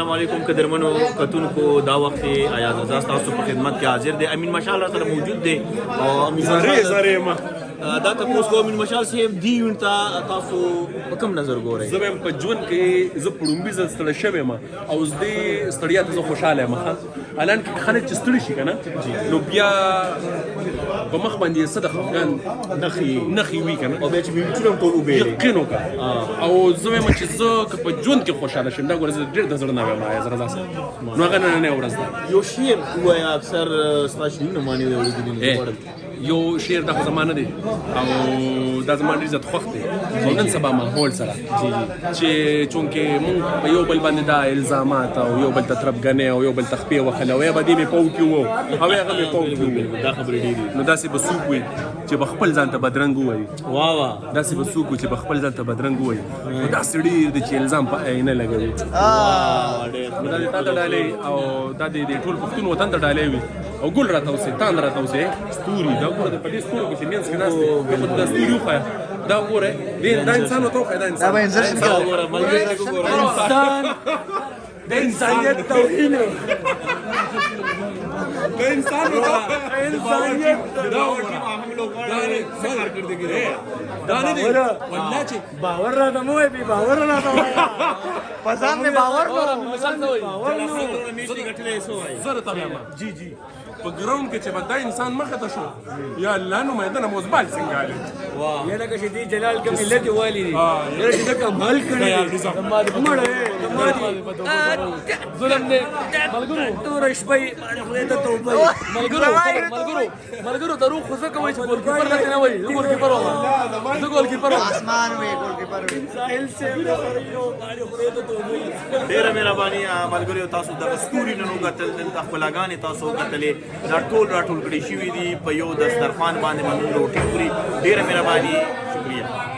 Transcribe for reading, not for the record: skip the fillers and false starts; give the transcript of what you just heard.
السلام علیکم قدرمنو کتونکو دا وخت آیا زه تاسو په خدمت کې حاضر دی امین مشال سره موجود دی او امین زره ما دا تاسو کو امین مشال صاحب دی ونتا تاسو په کوم نظر ګورئ زه هم په ژوند کې زه پړومبي ځل ستړی شوی ما او اوس دې ستړیا ته زه خوشحاله یم ښه الان کې خلک چې ستړي شي که نه نو بیا په مخ باندې یې څه د خفګان نښې وي که نه او بیا چې بیوټونه هم ټول وبېلې یقین وکړه او زه وایم چې زه که په ژوند کې خوشحاله شم دا ګوره زه ډېر د زړه نه وایم آیا زه رضا صاحب نو هغه نننۍ ورځ ده یو شعر ووایه اکثر ستا شعرونه ما نه دي اورېدلي یو شعر دا خو زما نه دی او دا زما ډېر زیات خوښ دی او نن سبا ماحول سره چې چونکې مونږ په یو بل باندې دا الزامات او یو بل ته تربګنې او یو بل ته خپې وهل او یا به دې مې پو کې وو او هغه مې پو کې وو دا خبرې ډېرې نو داسې به څوک وي چې به خپل ځان ته بدرنګ ووایي واه واه داسې به څوک وي چې به خپل ځان ته بدرنګ ووایي نو داسې ډېر دی چې الزام په آینه لګوي نو دا د تا ته ډالۍ او دا د ټول پښتون وطن ته ډالۍ وي او ګل راته اوسې تان راته اوسې ستوري دا ګوره د په دې ستورو کې چې منځ کې ناست دی دا ستوري وښایه دا ګوره دا انسان ورته وښایه دا انسان انسان د انسانیت توهین د انسان انسانیت دا نه دی والله چې باور را ته مو بي باور را ته پسند می باور نو زره ته ما جی جی په ګراوند کې چې بدا انسان مخه ته شو یا الله نو میدان موزبال څنګه علي یا لکه چې دی جلال کوم ملت والی دي یا چې دا کمال کړی ظلم نه ملګرو تور شپې خدای ته توبه ملګرو درو خو ځکه وای چې ګول کیپر لته نه وای ګول کیپر ولا زه ګول کیپر اسمان وی ګول کیپر وی ساحل سے خدای ته توبه ډېره مهرباني ملګرو تاسو د ستوري نن وکتل دلته خپلګانې تاسو وکتلې دا ټول راټول کړي شوي دي په یو دسترخوان باندې موږ روټۍ خوري ډېره مهرباني شکریه